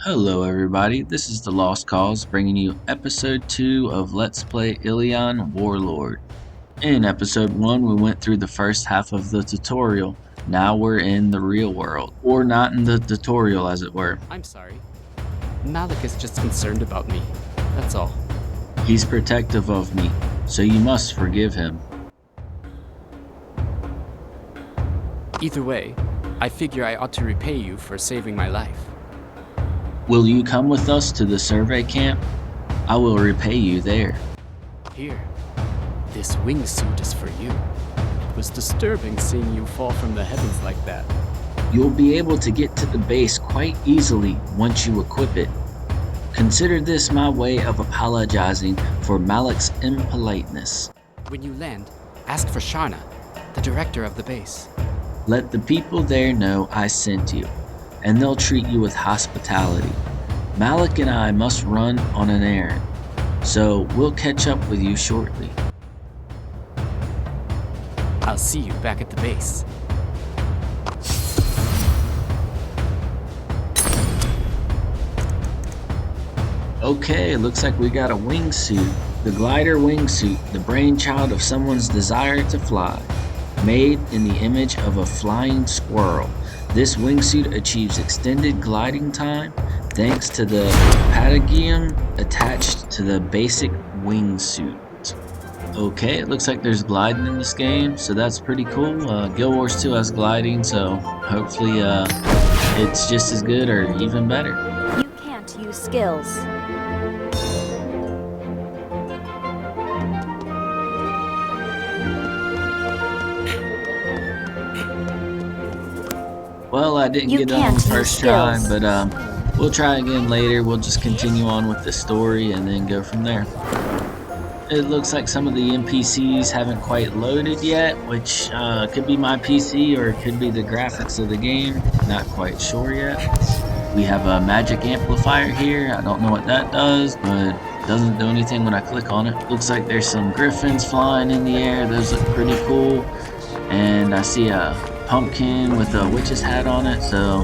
Hello everybody, this is the Lost Cause bringing you episode 2 of Let's Play Elyon Warlord. In episode 1 we went through the first half of the tutorial. Now we're in the real world. Or not in the tutorial as it were. I'm sorry. Malik is just concerned about me. That's all. He's protective of me, so you must forgive him. Either way, I figure I ought to repay you for saving my life. Will you come with us to the survey camp? I will repay you there. Here, this wingsuit is for you. It was disturbing seeing you fall from the heavens like that. You'll be able to get to the base quite easily once you equip it. Consider this my way of apologizing for Malik's impoliteness. When you land, ask for Sharna, the director of the base. Let the people there know I sent you, and they'll treat you with hospitality. Malik and I must run on an errand, so we'll catch up with you shortly. I'll see you back at the base. Okay, looks like we got a wingsuit. The glider wingsuit, the brainchild of someone's desire to fly. Made in the image of a flying squirrel. This wingsuit achieves extended gliding time thanks to the patagium attached to the basic wingsuit. Okay, it looks like there's gliding in this game, so that's pretty cool. Guild Wars 2 has gliding, so hopefully it's just as good or even better. You can't use skills. Well, I didn't get it on the first try, but we'll try again later. We'll just continue on with the story and then go from there. It looks like some of the NPCs haven't quite loaded yet, which could be my PC or it could be the graphics of the game. Not quite sure yet. We have a magic amplifier here. I don't know what that does, but it doesn't do anything when I click on it. Looks like there's some griffins flying in the air. Those look pretty cool. And I see a pumpkin with a witch's hat on it, so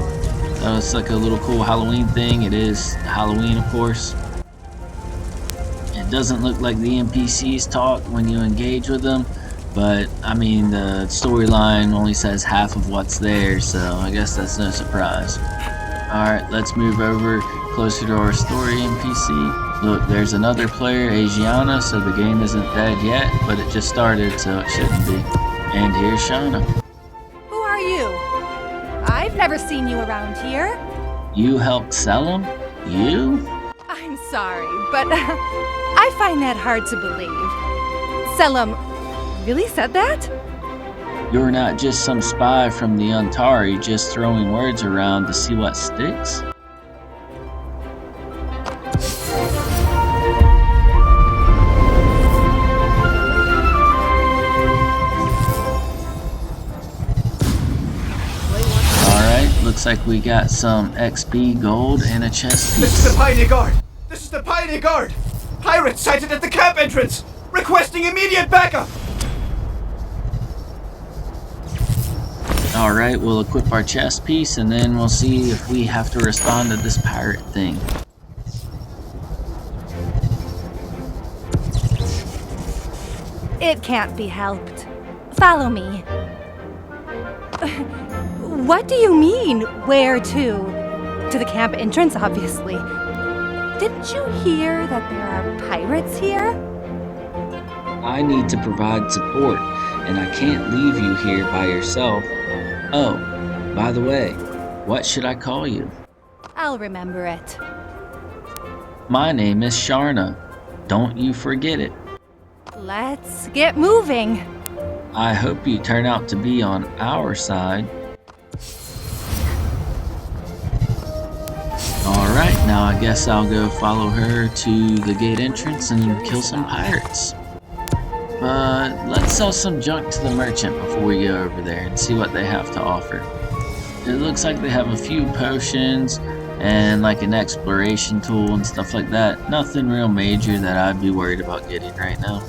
it's like a little cool Halloween thing. It is Halloween, of course. It doesn't look like the NPCs talk when you engage with them, but I mean the storyline only says half of what's there, so I guess that's no surprise. Alright, let's move over closer to our story NPC. Look, there's another player, Asiana, so the game isn't dead yet, but it just started, so it shouldn't be. And here's Shauna. Who are you? I've never seen you around here. You helped sell them? You? I'm sorry, but I find that hard to believe. Selim really said that? You're not just some spy from the Antari just throwing words around to see what sticks? Looks like we got some XP gold and a chest piece. This is the Pioneer Guard! This is the Pioneer Guard! Pirates sighted at the camp entrance! Requesting immediate backup! Alright, we'll equip our chest piece and then we'll see if we have to respond to this pirate thing. It can't be helped. Follow me. What do you mean, where to? To the camp entrance, obviously. Didn't you hear that there are pirates here? I need to provide support, and I can't leave you here by yourself. Oh, by the way, what should I call you? I'll remember it. My name is Sharna. Don't you forget it. Let's get moving. I hope you turn out to be on our side. Alright, now I guess I'll go follow her to the gate entrance and kill some pirates. But let's sell some junk to the merchant before we go over there and see what they have to offer. It looks like they have a few potions and like an exploration tool and stuff like that. Nothing real major that I'd be worried about getting right now.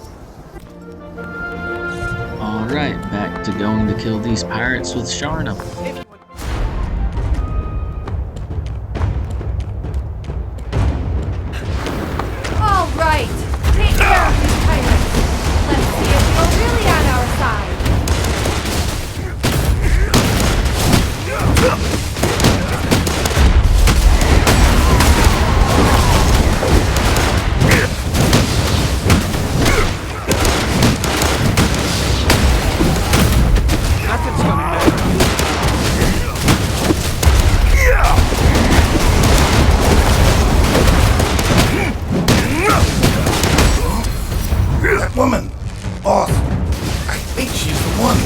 Alright, back to going to kill these pirates with Sharna. side. Nothing's gonna matter. That woman! Boss! I think she's the one.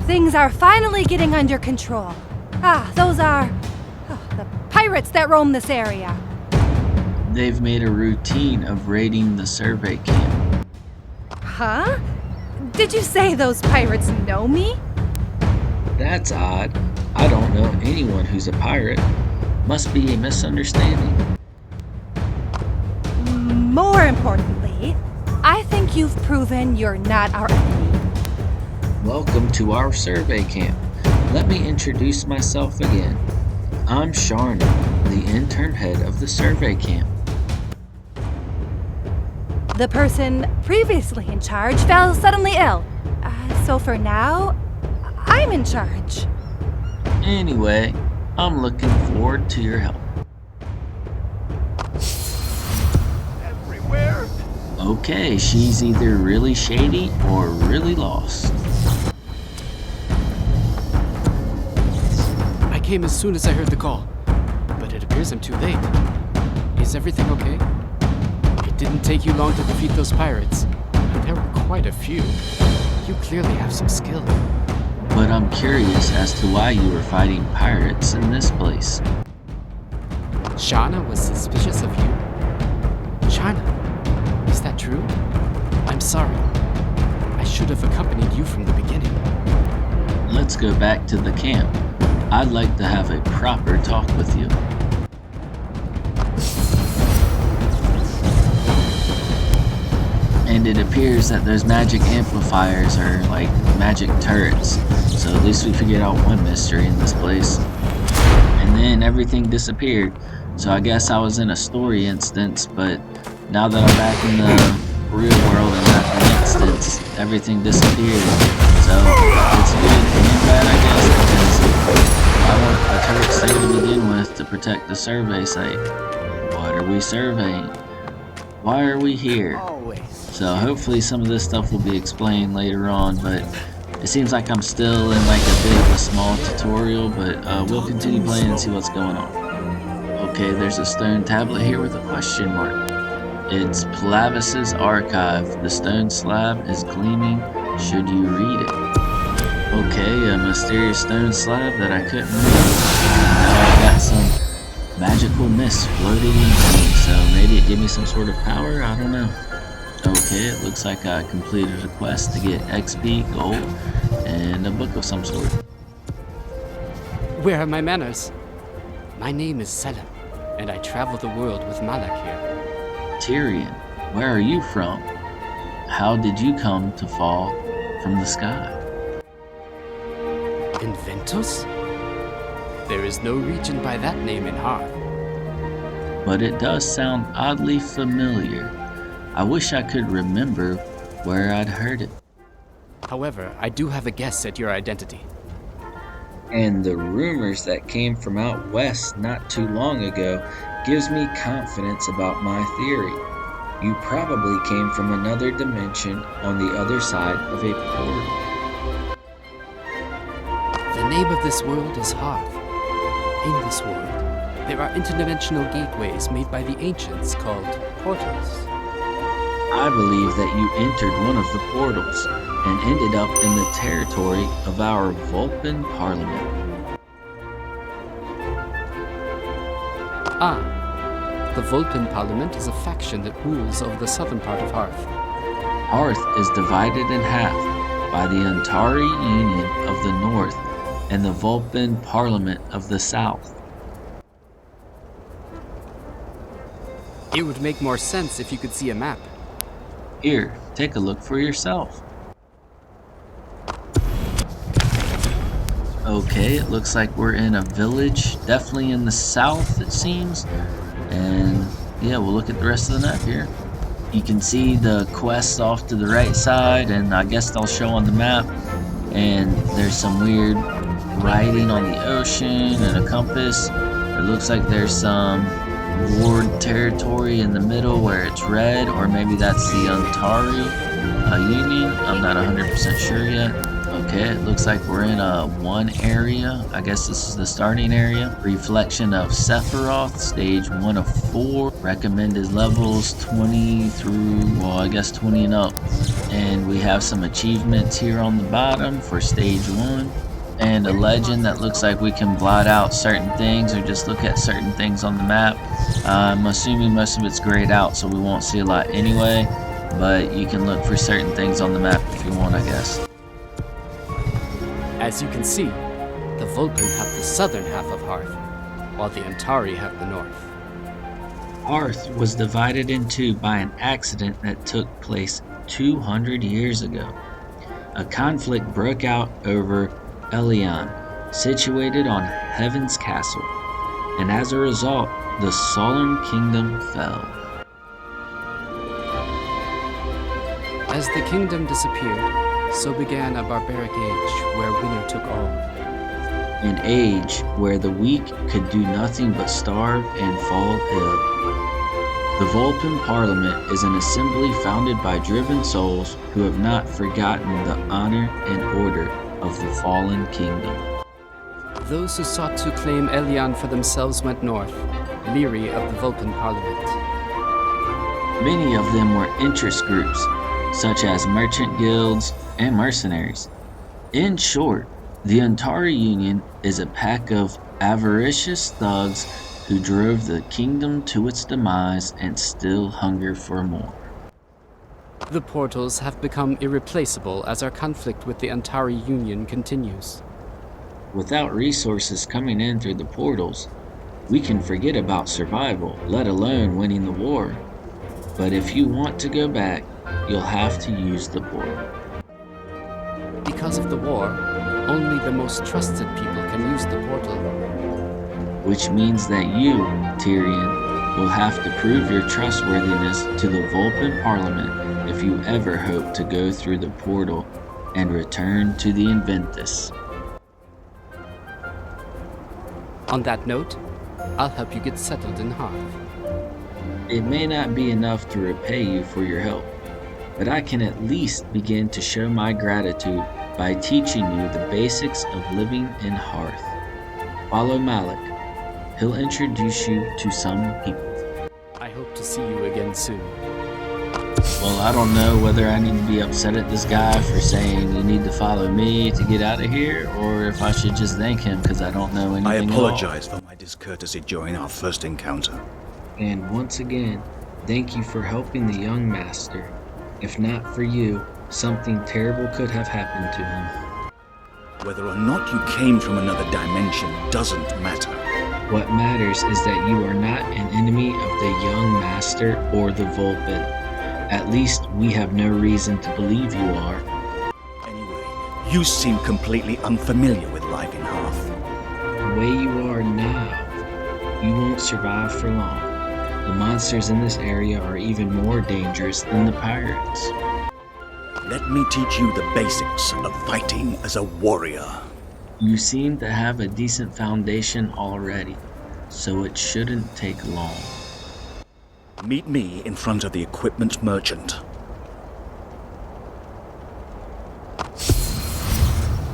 Things are finally getting under control. Those are the pirates that roam this area. They've made a routine of raiding the survey camp. Huh? Did you say those pirates know me? That's odd. I don't know anyone who's a pirate. Must be a misunderstanding. More importantly, I think you've proven you're not our enemy. Welcome to our survey camp. Let me introduce myself again. I'm Sharna, the interim head of the survey camp. The person previously in charge fell suddenly ill. So for now, I'm in charge. Anyway, I'm looking forward to your help. Everywhere? Okay, she's either really shady or really lost. I came as soon as I heard the call, but it appears I'm too late. Is everything okay? It didn't take you long to defeat those pirates. There were quite a few. You clearly have some skill. But I'm curious as to why you were fighting pirates in this place. Shauna was suspicious of you? Shauna, is that true? I'm sorry. I should have accompanied you from the beginning. Let's go back to the camp. I'd like to have a proper talk with you. And it appears that those magic amplifiers are like magic turrets. So at least we figured out one mystery in this place. And then everything disappeared. So I guess I was in a story instance, but now that I'm back in the real world in that instance, everything disappeared. So it's good and bad, I guess, because I want a turret site to begin with to protect the survey site. What are we surveying? Why are we here? So hopefully some of this stuff will be explained later on, but it seems like I'm still in like a bit of a small tutorial, but we'll continue playing and see what's going on. Okay, there's a stone tablet here with a question mark. It's Plavis's archive. The stone slab is gleaming. Should you read it? Okay, a mysterious stone slab that I couldn't read. Now I got some magical mist floating in me, so maybe it gave me some sort of power? I don't know. Okay, it looks like I completed a quest to get XP, gold, and a book of some sort. Where are my manners? My name is Selim, and I travel the world with Malak here. Tyrion, where are you from? How did you come to fall from the sky? Inventus? There is no region by that name in Hearth. But it does sound oddly familiar. I wish I could remember where I'd heard it. However, I do have a guess at your identity. And the rumors that came from out west not too long ago gives me confidence about my theory. You probably came from another dimension on the other side of a portal. The name of this world is Hearth. In this world, there are interdimensional gateways made by the ancients called portals. I believe that you entered one of the portals and ended up in the territory of our Vulcan Parliament. The Vulcan Parliament is a faction that rules over the southern part of Hearth. Hearth is divided in half. by the Antari Union of the North and the Vulcan Parliament of the South. It would make more sense if you could see a map. Here, take a look for yourself. Okay, it looks like we're in a village, definitely in the south it seems. And yeah, we'll look at the rest of the map here. You can see the quests off to the right side, and I guess they'll show on the map. And there's some weird writing on the ocean and a compass. It looks like there's some Warlord territory in the middle where it's red, or maybe that's the Antari Union. I'm not 100% sure yet. Okay, it looks like we're in one area. I guess this is the starting area. Reflection of Sephiroth, stage 1 of 4. Recommended levels 20 through, well, I guess 20 and up. And we have some achievements here on the bottom for stage 1. And a legend that looks like we can blot out certain things or just look at certain things on the map. I'm assuming most of it's grayed out, so we won't see a lot anyway. But you can look for certain things on the map if you want, I guess. As you can see, the Vulcan have the southern half of Hearth, while the Antari have the north. Hearth was divided in two by an accident that took place 200 years ago. A conflict broke out over Elyon, situated on Heaven's Castle, and as a result, the Solemn Kingdom fell. As the kingdom disappeared, so began a barbaric age where winner took all. An age where the weak could do nothing but starve and fall ill. The Vulcan Parliament is an assembly founded by driven souls who have not forgotten the honor and order of the fallen kingdom. Those who sought to claim Elyon for themselves went north, leery of the Vulcan Parliament. Many of them were interest groups, such as merchant guilds and mercenaries. In short, the Antari Union is a pack of avaricious thugs who drove the kingdom to its demise and still hunger for more. The portals have become irreplaceable as our conflict with the Antari Union continues. Without resources coming in through the portals, we can forget about survival, let alone winning the war. But if you want to go back, you'll have to use the portal. Because of the war, only the most trusted people can use the portal. Which means that you, Tyrion, will have to prove your trustworthiness to the Vulcan Parliament if you ever hope to go through the portal and return to the Inventus. On that note, I'll help you get settled in Hearth. It may not be enough to repay you for your help, but I can at least begin to show my gratitude by teaching you the basics of living in Hearth. Follow Malik. He'll introduce you to some people. I hope to see you again soon. Well, I don't know whether I need to be upset at this guy for saying you need to follow me to get out of here, or if I should just thank him because I don't know anything I at all. apologize for my discourtesy during our first encounter. And once again, thank you for helping the young master. If not for you, something terrible could have happened to him. Whether or not you came from another dimension doesn't matter. What matters is that you are not an enemy of the young master or the Vulcan. At least we have no reason to believe you are. Anyway, you seem completely unfamiliar with life in Hearth. The way you are now, you won't survive for long. The monsters in this area are even more dangerous than the pirates. Let me teach you the basics of fighting as a warrior. You seem to have a decent foundation already, so it shouldn't take long. Meet me in front of the equipment merchant.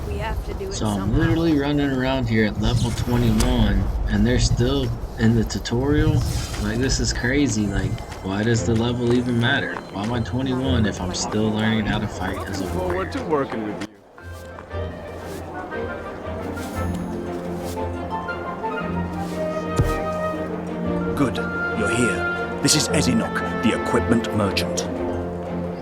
We have to do it So I'm somehow. literally running around here at level 21, and they're still in the tutorial. Like, this is crazy. Like, why does the level even matter? Why am I 21 if I'm still learning how to fight as a warrior? Forward to working with you. Good, you're here. This is Ezinok, the equipment merchant.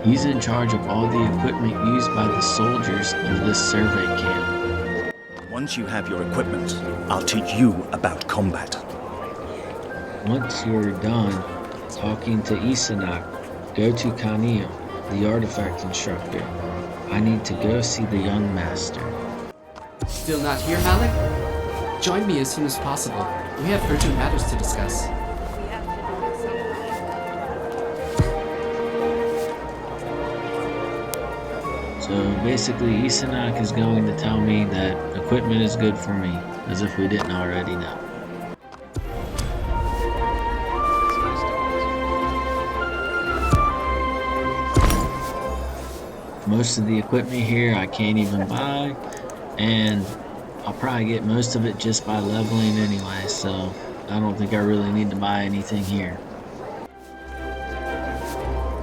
He's in charge of all the equipment used by the soldiers of this survey camp. Once you have your equipment, I'll teach you about combat. Once you're done talking to Isanak, go to Kanio, the artifact instructor. I need to go see the young master. Still not here, Malik? Join me as soon as possible. We have urgent matters to discuss. We have to do it somehow. So basically, Isanak is going to tell me that equipment is good for me, as if we didn't already know. Most of the equipment here I can't even buy, and I'll probably get most of it just by leveling anyway, so I don't think I really need to buy anything here.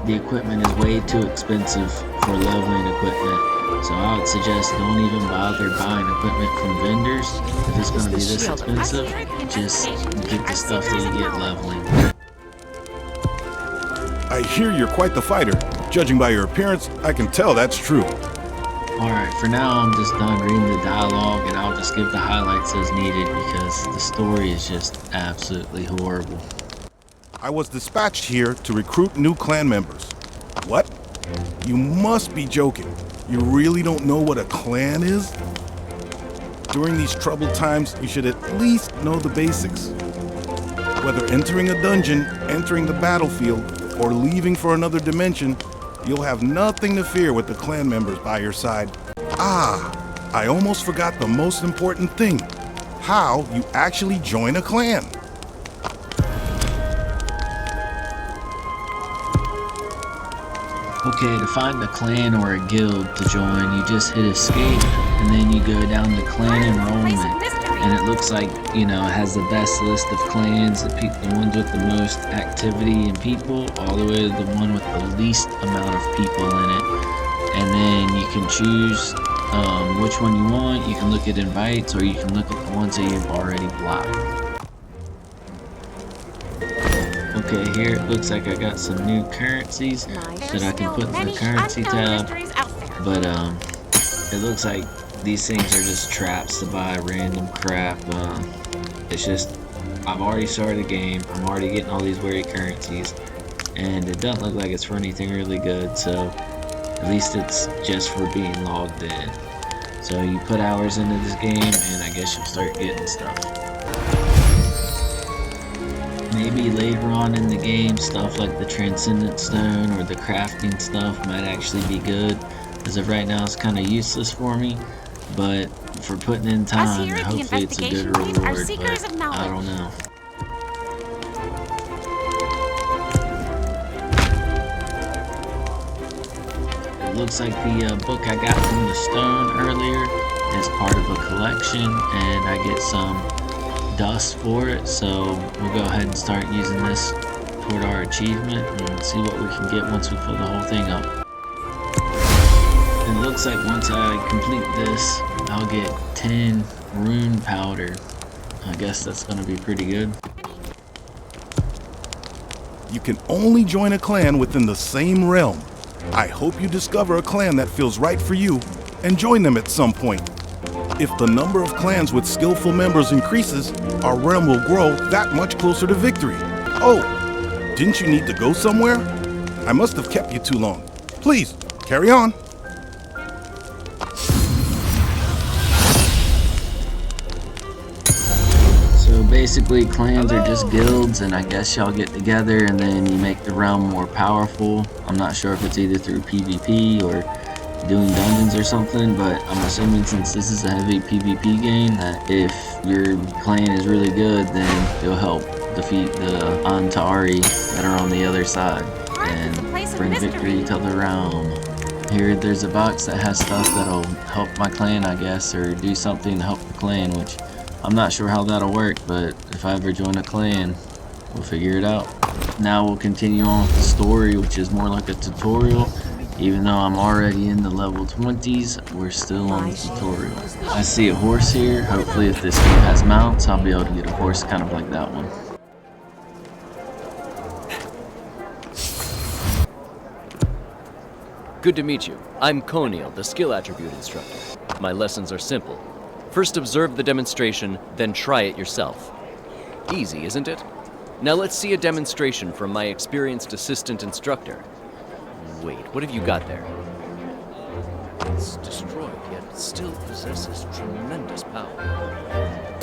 The equipment is way too expensive for leveling equipment, so I would suggest don't even bother buying equipment from vendors. If it's going to be this expensive, just get the stuff that you get leveling. I hear you're quite the fighter. Judging by your appearance, I can tell that's true. Alright, for now I'm just done reading the dialogue, and I'll just give the highlights as needed because the story is just absolutely horrible. I was dispatched here to recruit new clan members. What? You must be joking. You really don't know what a clan is? During these troubled times, you should at least know the basics. Whether entering a dungeon, entering the battlefield, or leaving for another dimension, you'll have nothing to fear with the clan members by your side. Ah, I almost forgot the most important thing. How you actually join a clan. Okay, to find a clan or a guild to join, you just hit escape, and then you go down to clan enrollment. And it looks like, you know, it has the best list of clans, the ones with the most activity and people, all the way to the one with the least amount of people in it. And then you can choose which one you want. You can look at invites, or you can look at the ones that you've already blocked. Okay, here it looks like I got some new currencies that I can put in the currency tab. But it looks like these things are just traps to buy random crap. It's just, I've already started a game, I'm already getting all these weird currencies, and it doesn't look like it's for anything really good, so at least it's just for being logged in. So you put hours into this game, and I guess you'll start getting stuff. Maybe later on in the game, stuff like the Transcendent Stone or the crafting stuff might actually be good. As of right now, it's kind of useless for me. But for putting in time, hopefully it's a good reward, but I don't know. It looks like the book I got from the stone earlier is part of a collection, and I get some dust for it, so we'll go ahead and start using this toward our achievement and see what we can get once we fill the whole thing up. It looks like once I complete this, I'll get 10 rune powder. I guess that's going to be pretty good. You can only join a clan within the same realm. I hope you discover a clan that feels right for you and join them at some point. If the number of clans with skillful members increases, our realm will grow that much closer to victory. Oh, didn't you need to go somewhere? I must have kept you too long. Please, carry on. Basically, clans are just guilds, and I guess y'all get together and then you make the realm more powerful. I'm not sure if it's either through PvP or doing dungeons or something, but I'm assuming since this is a heavy PvP game that if your clan is really good, then it'll help defeat the Antari that are on the other side and bring victory to the realm. Here there's a box that has stuff that'll help my clan, I guess, or do something to help the clan, which I'm not sure how that'll work, but if I ever join a clan, we'll figure it out. Now we'll continue on with the story, which is more like a tutorial. Even though I'm already in the level 20s, we're still on the tutorial. I see a horse here. Hopefully if this game has mounts, I'll be able to get a horse kind of like that one. Good to meet you. I'm Coniel, the skill attribute instructor. My lessons are simple. First observe the demonstration, then try it yourself. Easy, isn't it? Now let's see a demonstration from my experienced assistant instructor. Wait, what have you got there? It's destroyed, yet still possesses tremendous power.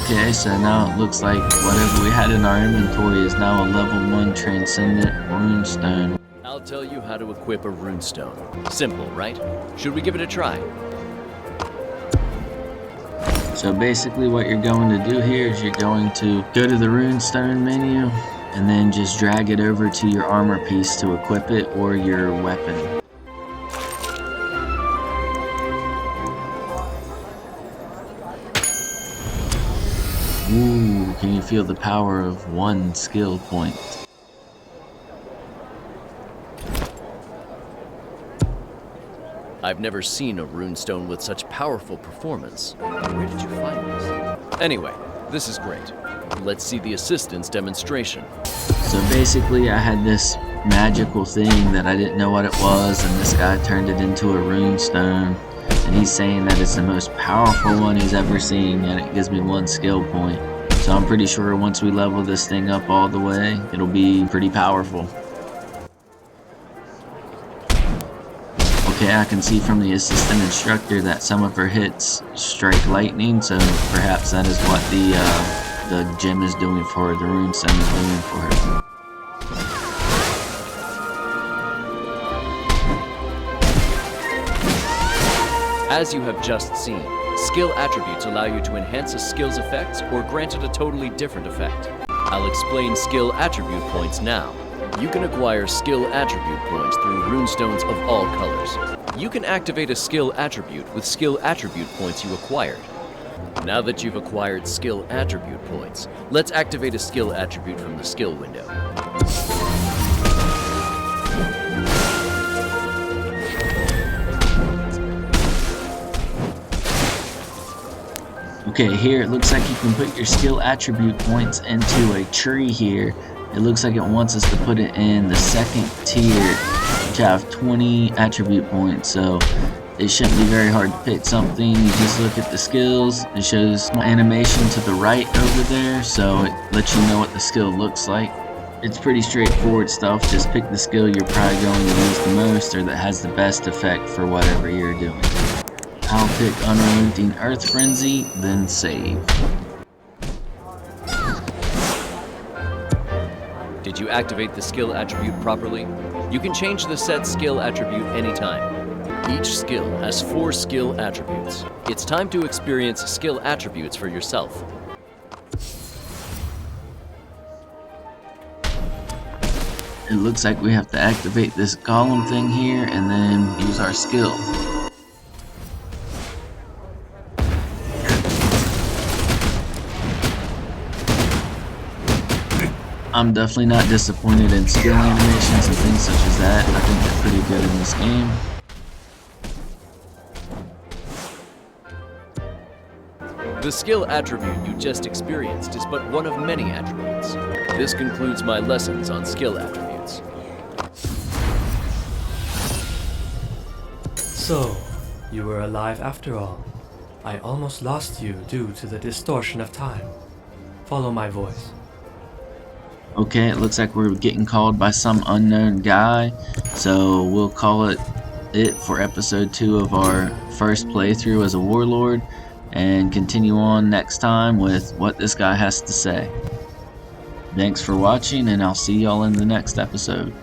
Okay, so now it looks like whatever we had in our inventory is now a level 1 transcendent runestone. I'll tell you how to equip a runestone. Simple, right? Should we give it a try? So basically what you're going to do here is you're going to go to the runestone menu and then just drag it over to your armor piece to equip it or your weapon. Ooh, can you feel the power of 1 skill point? I've never seen a runestone with such powerful performance. Where did you find this? Anyway, this is great. Let's see the assistant's demonstration. So basically I had this magical thing that I didn't know what it was, and this guy turned it into a runestone, and he's saying that it's the most powerful one he's ever seen, and it gives me 1 skill point. So I'm pretty sure once we level this thing up all the way, it'll be pretty powerful. Okay, I can see from the assistant instructor that some of her hits strike lightning, so perhaps that is what the gem is doing for her, the runestone is doing for her. As you have just seen, skill attributes allow you to enhance a skill's effects or grant it a totally different effect. I'll explain skill attribute points now. You can acquire skill attribute points through runestones of all colors. You can activate a skill attribute with skill attribute points you acquired. Now that you've acquired skill attribute points, let's activate a skill attribute from the skill window. Okay, here it looks like you can put your skill attribute points into a tree here. It looks like it wants us to put it in the 2nd tier, which have 20 attribute points, so it shouldn't be very hard to pick something. You just look at the skills. It shows my animation to the right over there, so it lets you know what the skill looks like. It's pretty straightforward stuff. Just pick the skill you're probably going to use the most or that has the best effect for whatever you're doing. I'll pick Unrelenting Earth Frenzy, then save. Did you activate the skill attribute properly? You can change the set skill attribute anytime. Each skill has 4 skill attributes. It's time to experience skill attributes for yourself. It looks like we have to activate this golem thing here and then use our skill. I'm definitely not disappointed in skill animations and things such as that. I think they're pretty good in this game. The skill attribute you just experienced is but one of many attributes. This concludes my lessons on skill attributes. So, you were alive after all. I almost lost you due to the distortion of time. Follow my voice. Okay, it looks like we're getting called by some unknown guy, so we'll call it for episode 2 of our first playthrough as a warlord, and continue on next time with what this guy has to say. Thanks for watching, and I'll see y'all in the next episode.